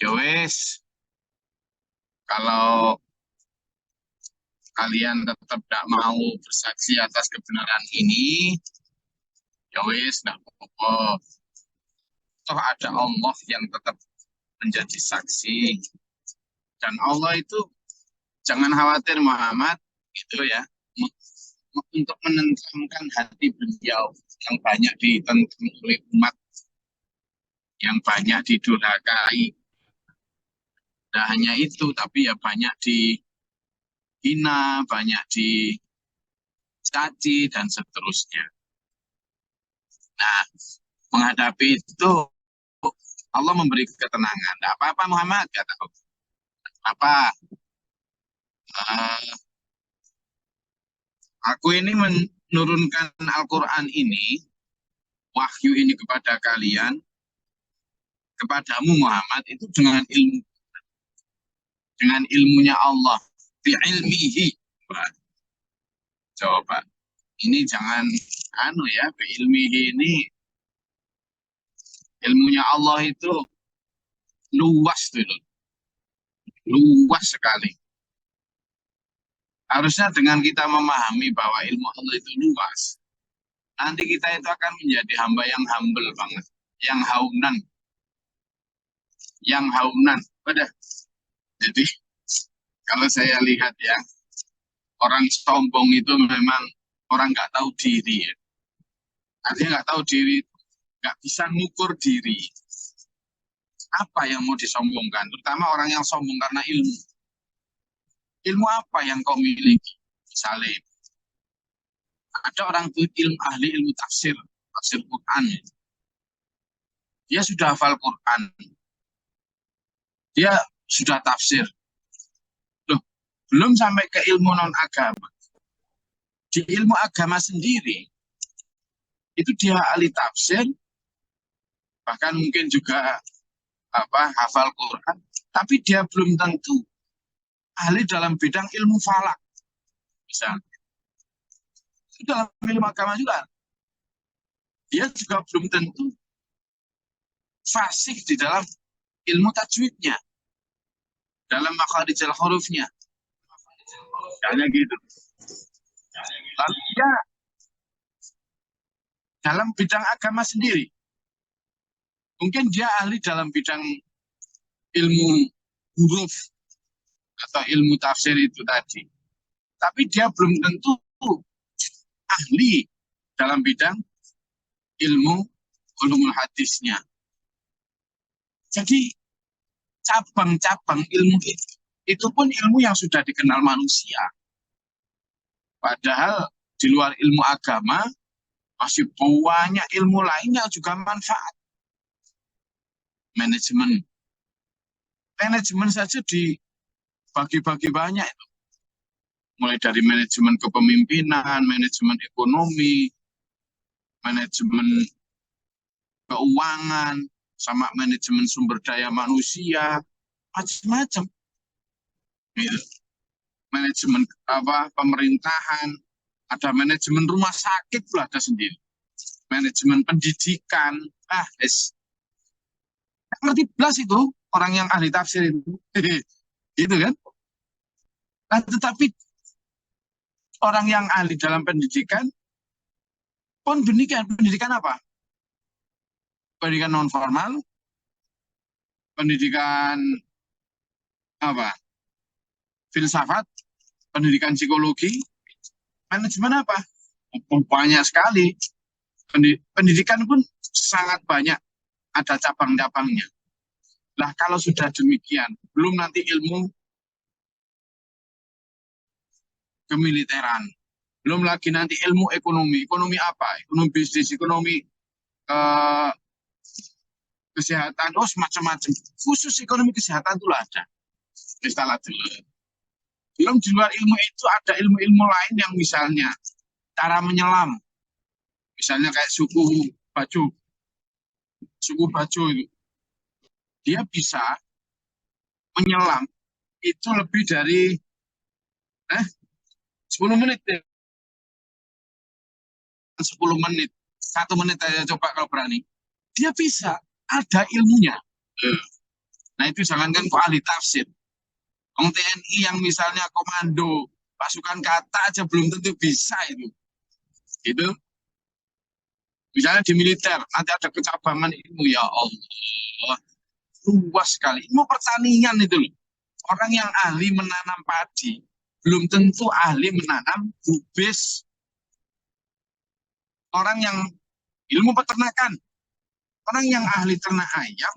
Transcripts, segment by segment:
Ya wes, kalau kalian tetap tidak mau bersaksi atas kebenaran ini, ya wes, tidak apa-apa. Toh ada Allah yang tetap menjadi saksi. Dan Allah itu jangan khawatir Muhammad, gitu ya, untuk menenteramkan hati beliau yang banyak ditentang oleh umat, yang banyak didurhakai. Tidak hanya itu, tapi ya banyak dihina, banyak dicaci, dan seterusnya. Nah, menghadapi itu Allah memberi ketenangan. Tidak apa-apa Muhammad, kata Allah. Apa? Eh, aku ini menurunkan Al-Quran ini, wahyu ini kepada kalian, kepadamu Muhammad, itu dengan ilmunya Allah. Bi'ilmihi. Coba. Ini jangan, bi'ilmihi ini, ilmunya Allah itu luas dulu. Luas sekali. Harusnya dengan kita memahami bahwa ilmu Allah itu luas, nanti kita itu akan menjadi hamba yang humble banget, yang haunan, Udah. Jadi kalau saya lihat ya, orang sombong itu memang orang nggak tahu diri ya. Artinya nggak tahu diri, nggak bisa ngukur diri. Apa yang mau disombongkan? Terutama orang yang sombong karena ilmu. Ilmu apa yang kau miliki? Misalnya, ada orang itu ahli ilmu tafsir, tafsir Quran. Dia sudah hafal Quran, dia sudah tafsir. Loh, belum sampai ke ilmu non agama. Di ilmu agama sendiri, itu dia ahli tafsir, bahkan mungkin juga hafal Quran, tapi dia belum tentu ahli dalam bidang ilmu falak, misalnya. Itu dalam ilmu agama juga. Dia juga belum tentu fasih di dalam ilmu tajwidnya, dalam makharijal hurufnya. Misalnya gitu. Lalu dia dalam bidang agama sendiri, mungkin dia ahli dalam bidang ilmu huruf atau ilmu tafsir itu tadi. Tapi dia belum tentu ahli dalam bidang ilmu ulumul hadisnya. Jadi cabang-cabang ilmu itu pun ilmu yang sudah dikenal manusia. Padahal di luar ilmu agama masih banyak ilmu lain yang juga manfaat. Manajemen saja dibagi-bagi banyak itu. Mulai dari manajemen kepemimpinan, manajemen ekonomi, manajemen keuangan, sama manajemen sumber daya manusia, macam-macam. Gitu. Manajemen pemerintahan, ada manajemen rumah sakit pula ada sendiri. Manajemen pendidikan, ngerti belas itu orang yang ahli tafsir itu. Gitu kan? Nah, tetapi orang yang ahli dalam pendidikan pun pendidikan apa? Pendidikan non formal, pendidikan apa? Filsafat, pendidikan psikologi, manajemen apa? Banyak sekali. Pendidikan pun sangat banyak, ada cabang-cabangnya. Lah kalau sudah demikian, belum nanti ilmu kemiliteran, belum lagi nanti ilmu ekonomi. Ekonomi apa? Ekonomi bisnis, ekonomi eh, kesehatan, macam-macam. Khusus ekonomi kesehatan itu ada. Istilah dulu. Belum di luar ilmu itu ada ilmu-ilmu lain yang misalnya cara menyelam. Misalnya kayak suku Bajo itu. Dia bisa menyelam itu lebih dari 10 menit. 10 menit. 1 menit aja coba kalau berani. Dia bisa, ada ilmunya. Nah itu jangankan kok ahli tafsir. Orang TNI yang misalnya komando pasukan kata aja belum tentu bisa itu. Itu misalnya di militer nanti ada kecabangan ilmu, ya Allah, luas sekali. Ilmu pertanian itu loh. Orang yang ahli menanam padi belum tentu ahli menanam bubis. Orang yang ilmu peternakan, orang yang ahli ternak ayam,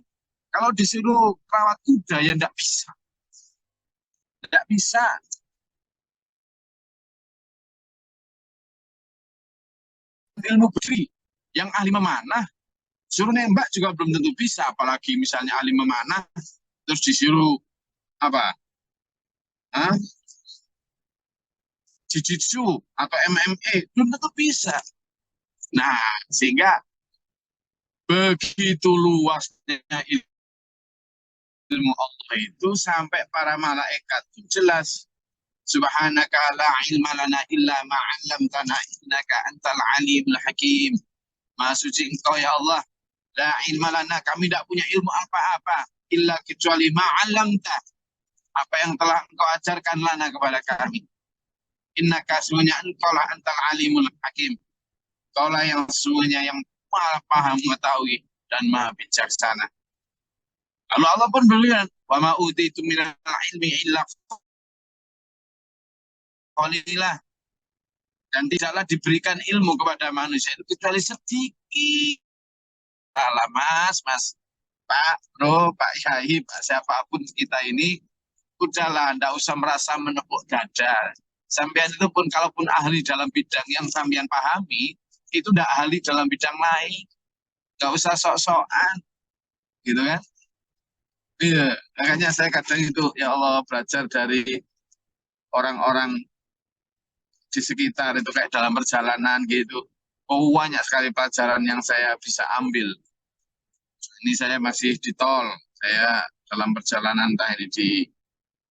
kalau disuruh rawat kuda ya tidak bisa. Tidak bisa. Ilmu besi, yang ahli memanah, suruh nembak juga belum tentu bisa. Apalagi misalnya ahli memanah, terus disuruh apa? Hah? Jiu-jitsu atau MMA, belum tentu bisa. Nah, sehingga begitu luasnya ilmu Allah itu sampai para malaikat itu jelas. Subhanaka la ilma lana illa ma 'allamtana innaka antal alimul hakim. Maha suci Engkau ya Allah. La ilma lana, kami tidak punya ilmu apa-apa illa kecuali ma 'allamta, apa yang telah Engkau ajarkan lana kepada kami. Innaka semuanya Engkau lah antal alimul hakim. Engkau lah yang semuanya yang maha paham mengetahui dan maha bijaksana. Lalu Allah pun berfirman, wa ma utitu minal ilmi illa qalilah, dan tidaklah diberikan ilmu kepada manusia itu kecuali sedikit. Alah mas, Pak, Bro, Pak Yai, Pak siapapun kita ini, udahlah, ndak usah merasa menepuk dada. Sampean itu pun kalaupun ahli dalam bidang yang sampean pahami, itu ndak ahli dalam bidang lain. Nggak usah sok-sokan, gitu kan? Iya, makanya saya kadang itu, ya Allah, belajar dari orang-orang di sekitar itu kayak dalam perjalanan gitu. Oh, banyak sekali pelajaran yang saya bisa ambil. Ini saya masih di tol. Saya dalam perjalanan entah ini di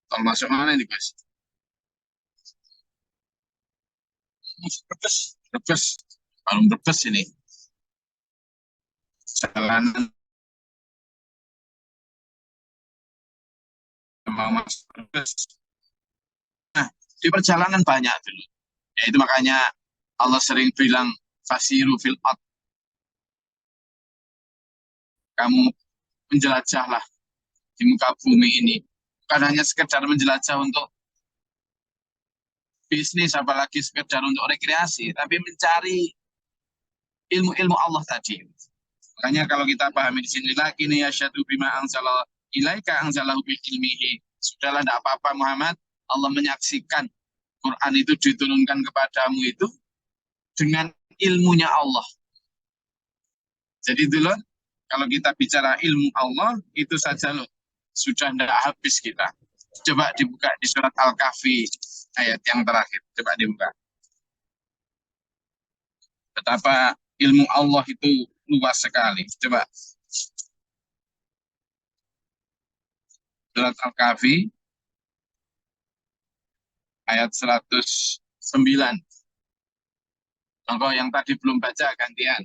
tol masuk mana ini, Guys? Brebes, Brebes. Balung Brebes ini. Jalanan mau masuk Brebes. Nah, di perjalanan banyak dulu. Ya itu makanya Allah sering bilang fasiru fil ard. Kamu menjelajahlah di muka bumi ini. Bukan hanya sekedar menjelajah untuk bisnis, apalagi sekedar untuk rekreasi, tapi mencari ilmu-ilmu Allah tadi. Makanya kalau kita pahami di sini lagi nih, asyhadu bima anzala ilaika anzalahu bil ilmihi. Sudahlah, tidak apa-apa Muhammad, Allah menyaksikan Quran itu diturunkan kepadamu itu dengan ilmunya Allah. Jadi dulu kalau kita bicara ilmu Allah itu saja loh, sudah tidak habis kita. Coba dibuka di surat Al-Kahfi ayat yang terakhir. Coba dibuka. Betapa ilmu Allah itu luas sekali. Coba. Surat Al-Kahfi ayat 109. Monggo yang tadi belum baca gantian.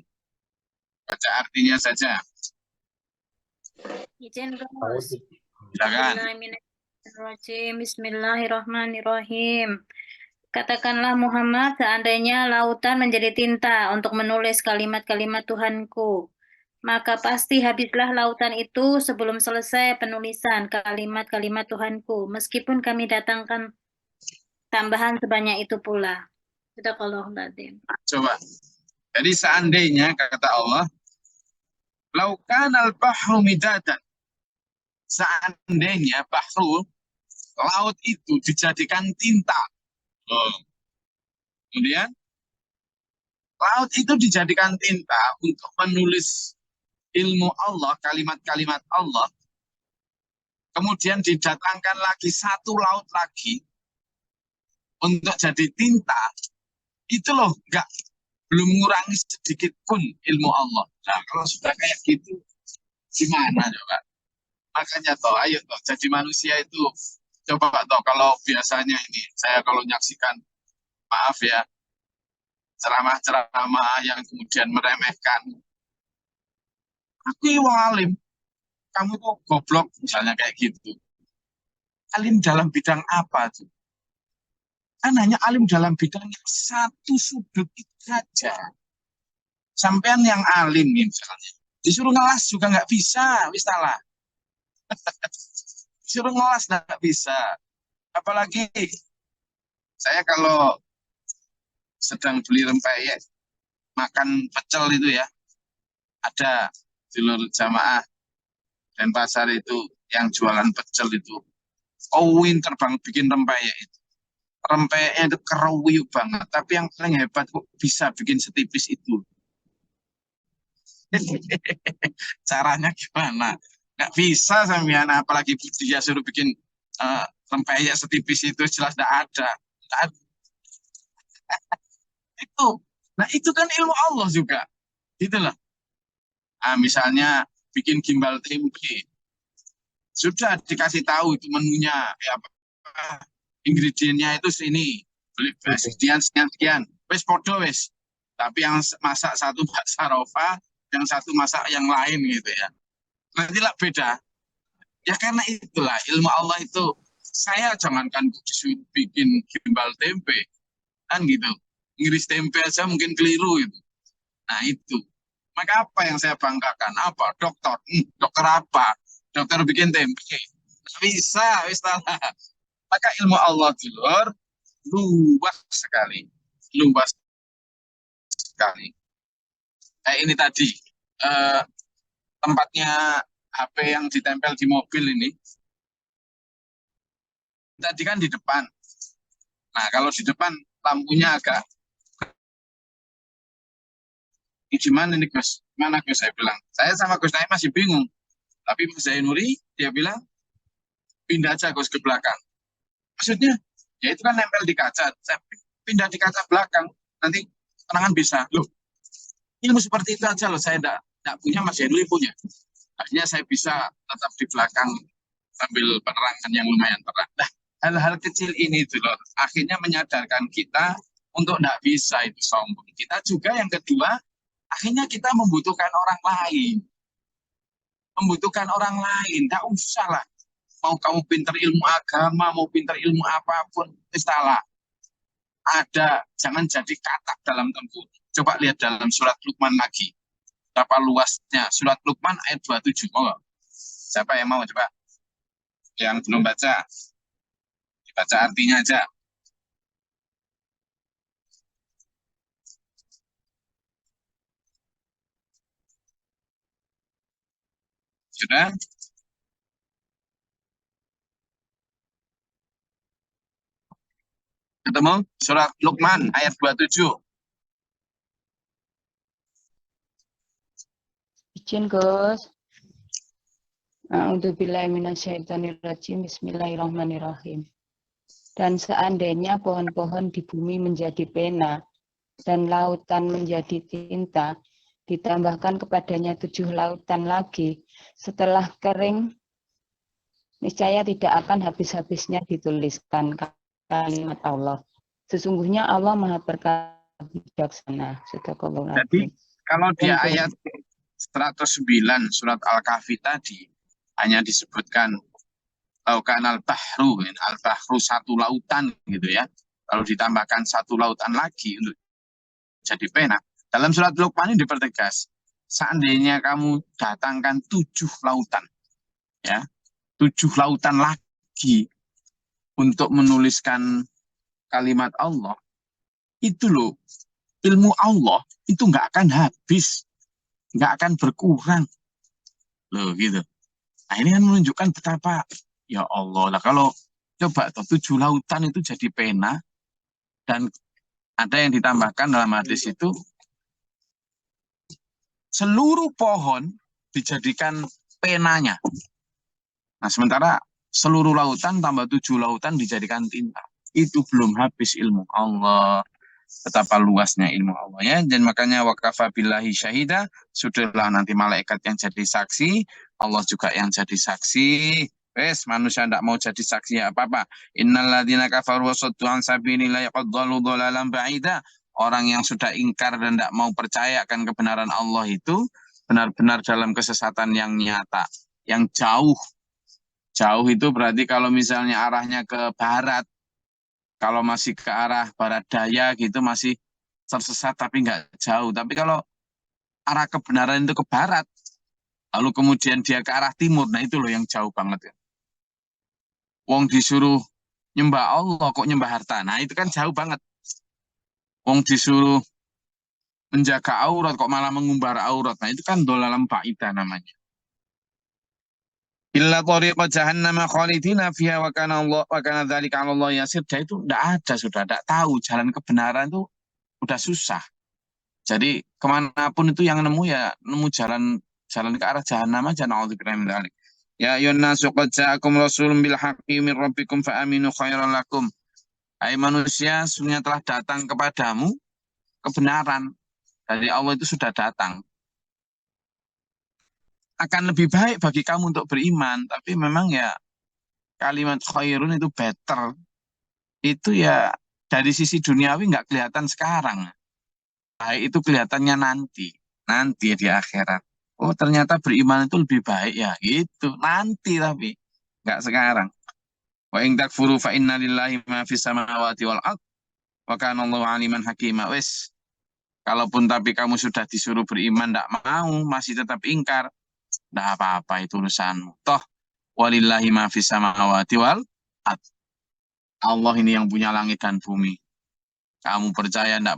Baca artinya saja. Izin Gus. Silakan. Bismillahirrahmanirrahim. Katakanlah Muhammad, seandainya lautan menjadi tinta untuk menulis kalimat-kalimat Tuhanku, maka pasti habislah lautan itu sebelum selesai penulisan kalimat-kalimat Tuhanku, meskipun kami datangkan tambahan sebanyak itu pula. Sadaqallahul adzim. Coba. Jadi seandainya kata Allah, laukanal bahru midadan. Seandainya bahru, laut itu dijadikan tinta. Oh. Kemudian laut itu dijadikan tinta untuk menulis ilmu Allah, kalimat-kalimat Allah. Kemudian didatangkan lagi satu laut lagi untuk jadi tinta. Itu loh, belum mengurangi sedikit pun ilmu Allah. Nah, kalau sudah kayak gitu, gimana coba? Makanya toh, ayo toh, jadi manusia itu coba toh, kalau biasanya ini saya kalau menyaksikan, maaf ya, ceramah-ceramah yang kemudian meremehkan. Aku wong alim, kamu tuh goblok, misalnya kayak gitu. Alim dalam bidang apa tuh? Kan hanya alim dalam bidang yang satu sudut itu saja. Sampean yang alim misalnya, disuruh ngelas juga nggak bisa, wis salah. Disuruh ngelas nggak bisa. Apalagi saya kalau sedang beli rempeyek, makan pecel itu ya, ada dulur jamaah dan pasar itu yang jualan pecel itu. Oh, terbang bikin rempeyek itu. Rempeyeknya itu keruwiuk banget, tapi yang paling hebat kok bisa bikin setipis itu. Caranya gimana? Nggak bisa sampean, apalagi dia suruh bikin rempeyek setipis itu jelas nggak ada. Nggak ada. Itu. Nah itu kan ilmu Allah juga. Gitu loh. Nah, misalnya bikin gimbal tempe. Sudah dikasih tahu itu menunya. Ya, apa, ingredientnya itu sini. Beli sekian, sekian, sekian. Wes podo wes. Tapi yang masak satu Mbak Sarofa, yang satu masak yang lain gitu ya. Nanti lah beda. Ya karena itulah ilmu Allah itu. Saya jangankan disuruh bikin gimbal tempe. Kan gitu. Ngiris tempe aja mungkin keliru itu. Nah itu. Maka apa yang saya banggakan? Apa? Dokter. Dokter apa? Dokter bikin tempe. Nggak bisa, wis salah. Maka ilmu Allah dulur luas sekali. Luas sekali. Kayak ini tadi. Tempatnya HP yang ditempel di mobil ini. Tadi kan di depan. Nah, kalau di depan lampunya agak gimana nih Gus? Mana Gus? Saya bilang. Saya sama Gus Naim masih bingung. Tapi Mas Zainuri, dia bilang, pindah aja Gus ke belakang. Maksudnya, ya itu kan nempel di kaca. Saya pindah di kaca belakang. Nanti penerangan bisa. Loh, ilmu seperti itu aja loh. Saya enggak punya, Mas Zainuri punya. Akhirnya saya bisa tetap di belakang sambil penerangan yang lumayan terang. Nah, hal-hal kecil ini itu loh. Akhirnya menyadarkan kita untuk enggak bisa itu sombong. Kita juga yang kedua, akhirnya kita membutuhkan orang lain. Membutuhkan orang lain. Enggak usah lah. Mau kamu pinter ilmu agama, mau pinter ilmu apapun, salah. Ada, jangan jadi katak dalam tempur. Coba lihat dalam surat Luqman lagi. Berapa luasnya. Surat Luqman ayat 27. Oh, siapa yang mau coba? Yang belum baca, dibaca artinya aja. Sudah? Ketemu? Surat Luqman ayat 27. Izin Gus. A'udzubillahiminasyaitonirrajim. Bismillahirrahmanirrahim. Dan seandainya pohon-pohon di bumi menjadi pena dan lautan menjadi tinta, ditambahkan kepadanya 7 lautan lagi, setelah kering, niscaya tidak akan habis-habisnya dituliskan kalimat Allah. Sesungguhnya Allah Maha Perkasa bijaksana. Jadi kalau di ayat 109 surat Al-Kahfi tadi hanya disebutkan laukan al-bahru, al-bahru satu lautan gitu ya. Kalau ditambahkan satu lautan lagi untuk jadi pena. Dalam surat Luqman ini dipertegas, seandainya kamu datangkan 7 lautan, ya, 7 lautan lagi untuk menuliskan kalimat Allah, itu loh, ilmu Allah itu nggak akan habis, nggak akan berkurang, loh gitu. Nah ini kan menunjukkan betapa ya Allah lah kalau coba tuh 7 lautan itu jadi pena dan ada yang ditambahkan dalam hadis itu seluruh pohon dijadikan penanya. Nah sementara seluruh lautan tambah 7 lautan dijadikan tinta. Itu belum habis ilmu Allah. Betapa luasnya ilmu Allah ya. Dan makanya wakafa billahi syahida, sudahlah nanti malaikat yang jadi saksi, Allah juga yang jadi saksi. Wes manusia tidak mau jadi saksi ya apa-apa. Innalladzina kafaru wa saddu an sabilillahi qad dhallu dhalalan ba'ida. Orang yang sudah ingkar dan tidak mau percaya akan kebenaran Allah itu benar-benar dalam kesesatan yang nyata. yang jauh. Jauh itu berarti kalau misalnya arahnya ke barat, kalau masih ke arah barat daya gitu masih tersesat tapi nggak jauh. Tapi kalau arah kebenaran itu ke barat, lalu kemudian dia ke arah timur, nah itu loh yang jauh banget ya. Wong disuruh nyembah Allah kok nyembah harta, nah itu kan jauh banget. Wong disuruh menjaga aurat kok malah mengumbar aurat, nah itu kan dolalam ba'idah namanya. Illa tariqa jahannam khalidina fiha wa kana Allah wa kana dzalika 'ala Allah yasir. Itu enggak ada, sudah enggak tahu jalan kebenaran itu udah susah. Jadi kemanapun itu yang nemu ya nemu jalan ke arah jahannam aja, naudzubillah min dzalik. Ya ayyuhan nasu qad ja'akum rasulun bil haqqi min rabbikum fa aminu khairan lakum. Hai manusia, sesungguhnya telah datang kepadamu kebenaran dari Allah itu sudah datang. Akan lebih baik bagi kamu untuk beriman, tapi memang ya kalimat khairun itu better. Itu ya dari sisi duniawi nggak kelihatan sekarang. Baik itu kelihatannya nanti di akhirat. Oh ternyata beriman itu lebih baik ya, itu nanti tapi nggak sekarang. Wa in takfuru fa inna lillahi ma fis samawati wal ard wa kana Allahu aliman hakima. Wes, kalaupun tapi kamu sudah disuruh beriman nggak mau, masih tetap ingkar, nggak apa-apa itu urusanmu. Toh walillahi ma fis samawati wal ard. Allah ini yang punya langit dan bumi. Kamu percaya, enggak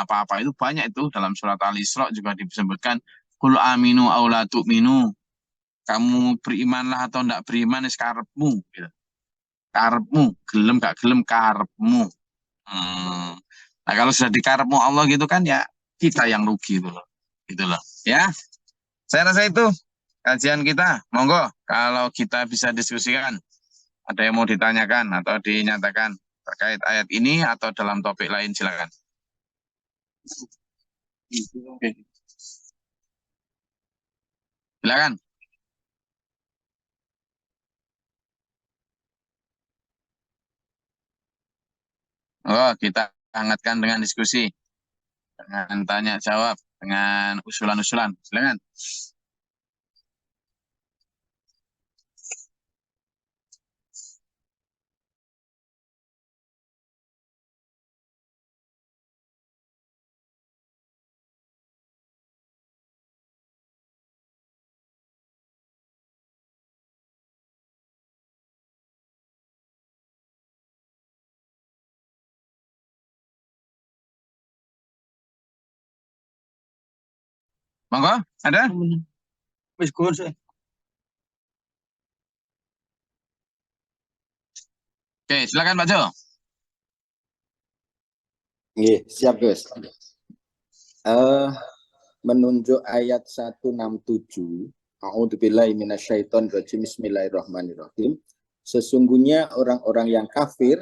apa-apa. Itu banyak itu dalam surat Al-Isra juga disebutkan, Qul aminu aw la tu'minu. Kamu berimanlah atau enggak beriman, karepmu. Gitu. Karepmu, gelem gak gelem karepmu. Nah kalau sudah di karepmu Allah gitu kan ya kita yang rugi gitu loh. Gitu loh. Ya, saya rasa itu kajian kita. Monggo kalau kita bisa diskusikan. Ada yang mau ditanyakan atau dinyatakan terkait ayat ini atau dalam topik lain, silakan. Silakan. Oh, kita hangatkan dengan diskusi, dengan tanya jawab, dengan usulan-usulan. Silakan. Monggo, ada? Oke, silakan Pak Jo. Nggih, siap Gus. Menunjuk ayat 167, A'udzubillahi minasyaitonirrajim, bismillahirrahmanirrahim. Sesungguhnya orang-orang yang kafir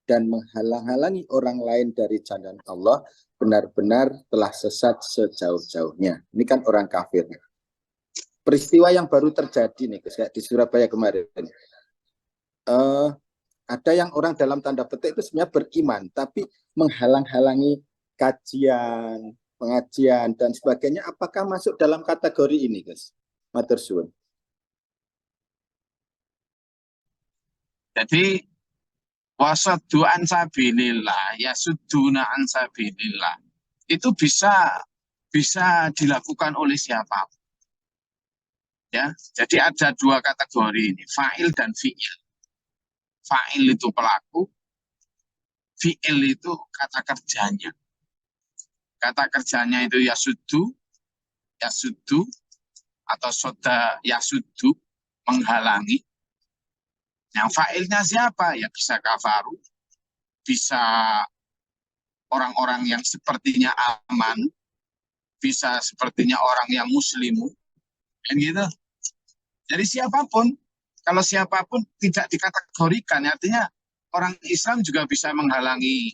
dan menghalang-halangi orang lain dari jalan Allah benar-benar telah sesat sejauh-jauhnya. Ini kan orang kafir. Peristiwa yang baru terjadi nih Gus, kayak di Surabaya kemarin. Ada yang orang dalam tanda petik itu sebenarnya beriman, tapi menghalang-halangi kajian, pengajian, dan sebagainya. Apakah masuk dalam kategori ini, Gus? Matur suwun. Jadi, wasaddu an sabilillah, yasudduna an sabilillah. Itu bisa dilakukan oleh siapa? Ya, jadi ada dua kategori ini, fa'il dan fi'il. Fa'il itu pelaku, fi'il itu kata kerjanya. Kata kerjanya itu yasuddu atau soda yasuddu, menghalangi. Yang fa'ilnya siapa? Ya bisa kafaru, bisa orang-orang yang sepertinya aman, bisa sepertinya orang yang muslimu, kan gitu. Jadi siapapun, kalau siapapun tidak dikategorikan, artinya orang Islam juga bisa menghalangi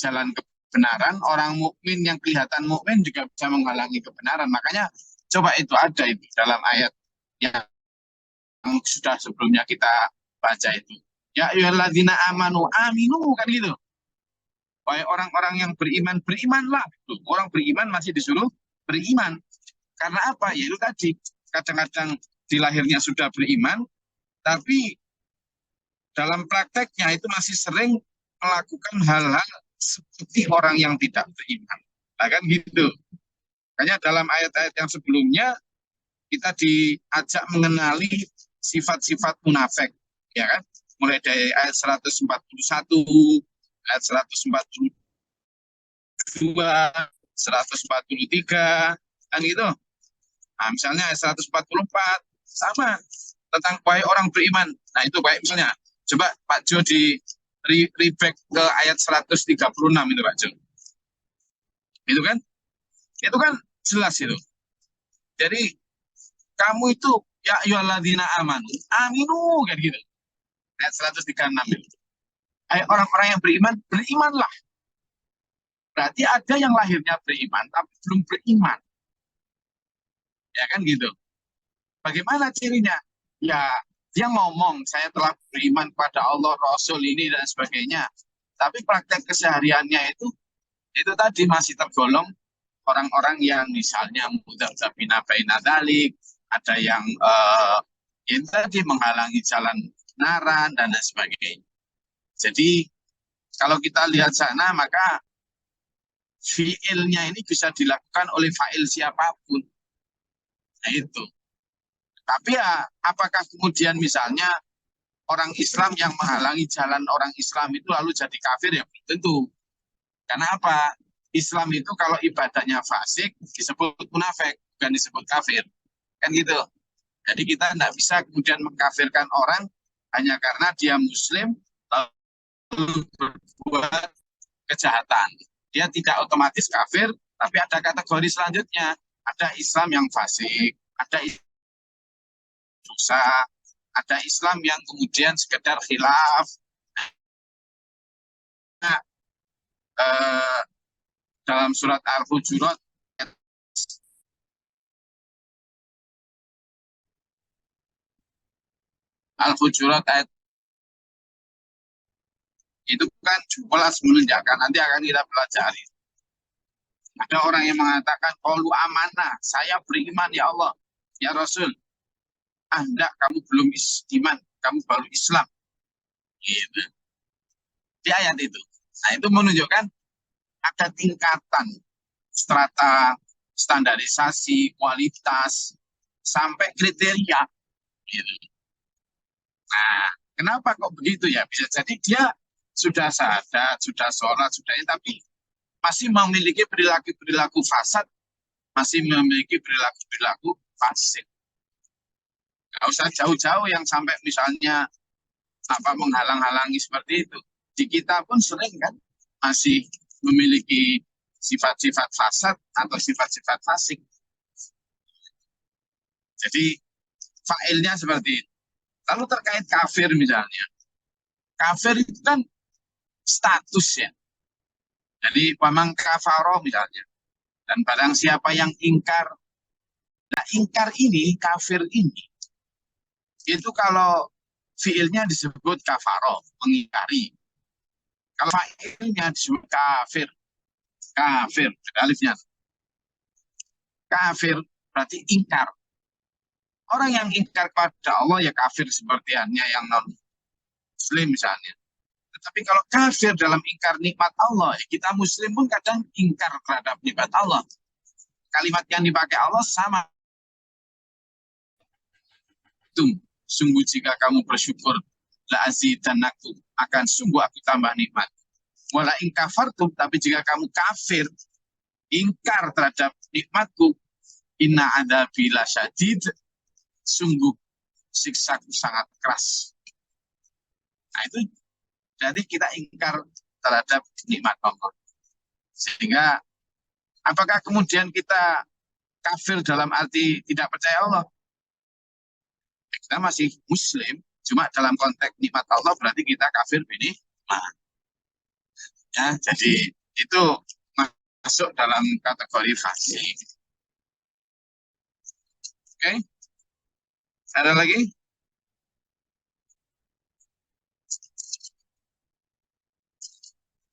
jalan kebenaran, orang mukmin yang kelihatan mukmin juga bisa menghalangi kebenaran. Makanya coba itu ada itu dalam ayat yang sudah sebelumnya kita baca itu. Ya ayyuhalladzina amanu aminu, kan gitu. Wahai orang-orang yang beriman, berimanlah. Orang beriman masih disuruh beriman. Karena apa? Ya itu tadi, kadang-kadang di lahirnya sudah beriman, tapi dalam prakteknya itu masih sering melakukan hal-hal seperti orang yang tidak beriman. Nah, kan gitu. Makanya dalam ayat-ayat yang sebelumnya kita diajak mengenali sifat-sifat munafik, ya kan? Mulai dari ayat 141, ayat 142, 143, kan gitu. Nah, misalnya ayat 144 sama tentang wahai orang beriman. Nah, itu baik misalnya. Coba Pak Jo di reback ke ayat 136 itu Pak Jo. Itu kan jelas itu. Jadi kamu itu ya ayyuhalladzina amanu, aminu kan gitu. Ayat 136 itu. Hai orang-orang yang beriman, berimanlah. Berarti ada yang lahirnya beriman tapi belum beriman. Ya kan gitu. Bagaimana cirinya? Ya, dia ngomong saya telah beriman kepada Allah, Rasul ini dan sebagainya. Tapi praktek kesehariannya itu tadi masih tergolong orang-orang yang misalnya mudzabzabina baina dzalik, ada yang tadi menghalangi jalan kebenaran dan lain sebagainya. Jadi kalau kita lihat sana maka fiilnya ini bisa dilakukan oleh fa'il siapapun. Nah itu. Tapi ya apakah kemudian misalnya orang Islam yang menghalangi jalan orang Islam itu lalu jadi kafir? Ya belum tentu. Karena apa? Islam itu kalau ibadahnya fasik disebut munafik, bukan disebut kafir. Kan gitu. Jadi kita tidak bisa kemudian mengkafirkan orang hanya karena dia muslim lalu berbuat kejahatan. Dia tidak otomatis kafir, tapi ada kategori selanjutnya. Ada Islam yang fasik, ada dosa, ada Islam yang kemudian sekedar khilaf. Nah, dalam surat Al-Hujurat ayat itu kan jelas menunjukkan, nanti akan kita pelajari. Ada orang yang mengatakan, qalu amanah, saya beriman ya Allah, ya Rasul. Anda kamu belum iman, kamu baru Islam. Gitu. Di ayat itu. Nah, itu menunjukkan ada tingkatan strata standarisasi, kualitas, sampai kriteria. Gitu. Nah, kenapa kok begitu ya? Bisa jadi dia sudah syahadat, sudah sholat, sudah ini, tapi masih memiliki perilaku-perilaku fasad, masih memiliki perilaku-perilaku fasik. Nggak usah jauh-jauh yang sampai misalnya menghalang-halangi seperti itu. Di kita pun sering kan masih memiliki sifat-sifat fasad atau sifat-sifat fasik. Jadi failnya seperti itu. Lalu terkait kafir misalnya. Kafir itu kan status ya. Jadi pamang kafaro misalnya. Dan barang siapa yang ingkar. Nah ingkar ini, kafir ini. Itu kalau fiilnya disebut kafaro, mengingkari. Kalau failnya disebut kafir. Kafir, alifnya. Kafir berarti ingkar. Orang yang ingkar kepada Allah ya kafir seperti halnya yang non-muslim misalnya. Tetapi kalau kafir dalam ingkar nikmat Allah, ya kita muslim pun kadang ingkar terhadap nikmat Allah. Kalimat yang dipakai Allah sama. Sungguh jika kamu bersyukur, la azidannakum, akan sungguh aku tambah nikmat. Wala in kafartum, tapi jika kamu kafir, ingkar terhadap nikmatku, inna adzabi lasyadid, sungguh siksaku sangat keras. Nah itu jadi kita ingkar terhadap nikmat Allah. Sehingga apakah kemudian kita kafir dalam arti tidak percaya Allah? Kita masih muslim, cuma dalam konteks nikmat Allah berarti kita kafir binikmat. Ya, jadi itu masuk dalam kategori fasik. Oke. Ada lagi?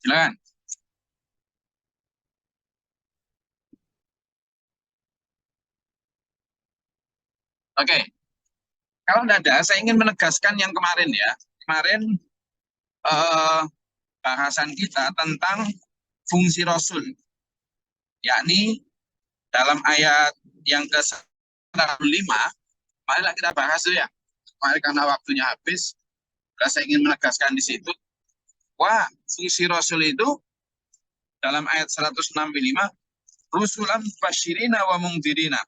Silakan. Oke. Kalau tidak ada, saya ingin menegaskan yang kemarin ya. Kemarin bahasan kita tentang fungsi Rasul. Yakni dalam ayat yang ke-105, marilah kita bahas itu ya. Mari karena waktunya habis, saya ingin menegaskan di situ, wah fungsi Rasul itu dalam ayat 165, Rusulan basyirina wa mungdirina.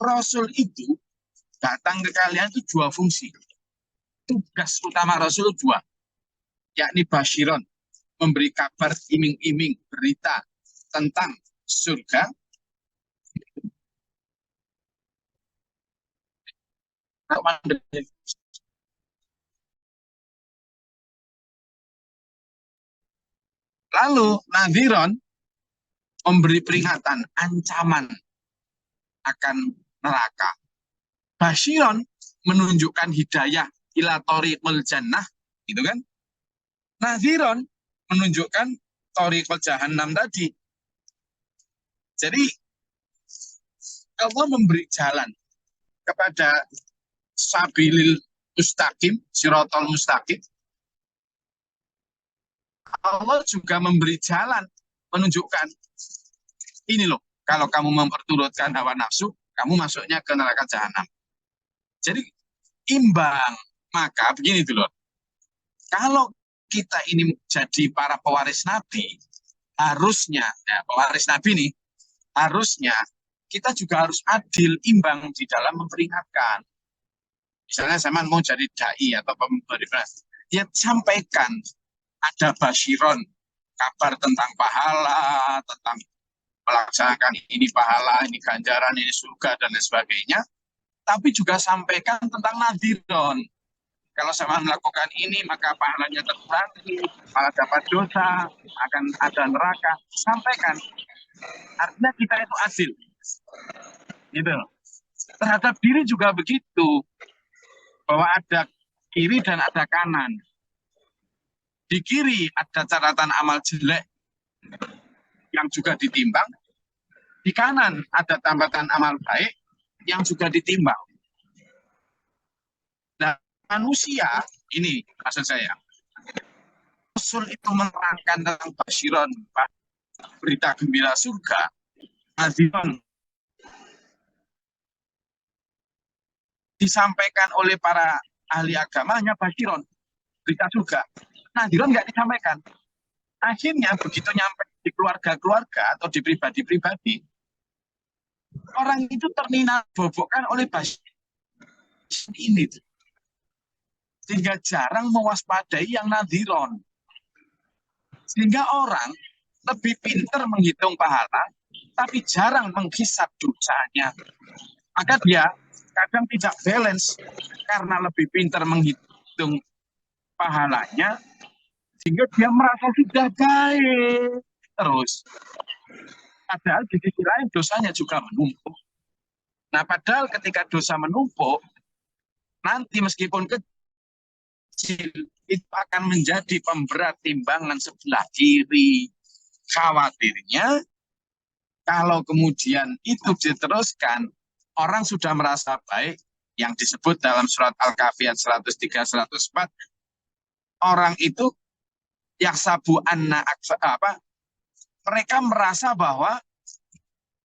Rasul itu datang ke kalian itu dua fungsi. Tugas utama Rasul dua, yakni basyiron, memberi kabar iming-iming berita tentang surga. Lalu nadhiron, memberi peringatan, ancaman akan neraka. Basyiron, menunjukkan hidayah ila thoriqul jannah, gitu kan? Nadhiron, menunjukkan thoriqul jahannam tadi. Jadi Allah memberi jalan kepada sabilil mustaqim, sirotol mustaqim. Allah juga memberi jalan, menunjukkan ini loh, kalau kamu memperturutkan hawa nafsu, kamu masuknya ke neraka jahanam. Jadi imbang. Maka begini dulu, kalau kita ini jadi para pewaris Nabi, harusnya, ya, pewaris Nabi nih, harusnya kita juga harus adil, imbang di dalam memperingatkan. Misalnya saya mau jadi dai atau pemberi, dia sampaikan ada basyiron, kabar tentang pahala, tentang melaksanakan ini pahala, ini ganjaran, ini surga, dan lain sebagainya. Tapi juga sampaikan tentang nadhiron. Kalau sama melakukan ini, maka pahalanya terkurangi, malah dapat dosa, akan ada neraka. Sampaikan. Artinya kita itu adil. Gitu. Terhadap diri juga begitu. Bahwa ada kiri dan ada kanan. Di kiri ada catatan amal jelek yang juga ditimbang. Di kanan ada tambatan amal baik yang juga ditimbang. Nah, manusia, ini maksud saya, Rasul itu menerangkan tentang basyiron, berita gembira surga, nadhiron, disampaikan oleh para ahli agamanya basyiron, berita surga. Nadhiron nggak disampaikan. Akhirnya begitu nyampe di keluarga-keluarga atau di pribadi-pribadi, orang itu bobokkan oleh basyiron ini. Sehingga jarang mewaspadai yang nadhiron. Sehingga orang lebih pintar menghitung pahala, tapi jarang menghisap dosanya. Maka dia kadang tidak balance, karena lebih pintar menghitung pahalanya, sehingga dia merasa sudah baik terus. Padahal di sisi lain dosanya juga menumpuk. Nah, padahal ketika dosa menumpuk, nanti meskipun kecil, itu akan menjadi pemberat timbangan sebelah kiri. Khawatirnya, kalau kemudian itu diteruskan, orang sudah merasa baik, yang disebut dalam surat Al-Kahfi 103-104, orang itu yahsabu anna mereka merasa bahwa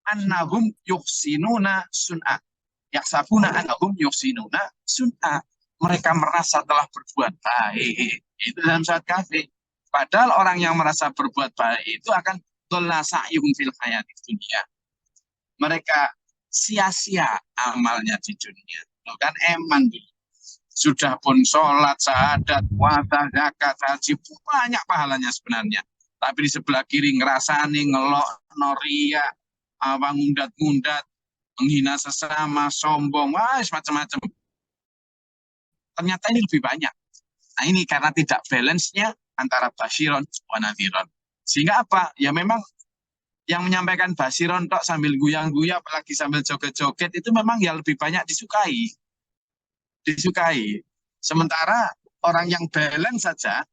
annahum yuhsinuna sun'a. Yahsabuna annahum yuhsinuna sun'a. Mereka merasa telah berbuat baik. Itu dalam surat Kahfi. Padahal orang yang merasa berbuat baik itu akan dhalla sa'yuhum fil hayatid dunya. Mereka sia-sia amalnya di dunia. Kan eman gitu. Sudah pun sholat, syahadat, puasa, zakat, haji, banyak pahalanya sebenarnya. Tapi di sebelah kiri ngerasani, ngelok, noria, ngundat-ngundat, menghina sesama, sombong, macam-macam. Ternyata ini lebih banyak. Nah ini karena tidak balance-nya antara basyiron wa nadhiron. Sehingga apa? Ya memang yang menyampaikan basyiron tok sambil guyang-guyang, apalagi sambil joget-joget, itu memang ya lebih banyak disukai. Sementara orang yang balance saja,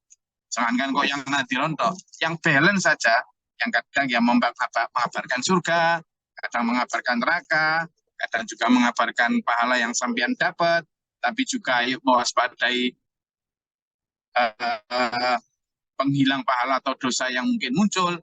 jangankan kok yang nadhiron tok, yang balance saja, yang kadang yang mengabarkan surga, kadang mengabarkan neraka, kadang juga mengabarkan pahala yang sampean dapat, tapi juga ayo mewaspadai penghilang pahala atau dosa yang mungkin muncul.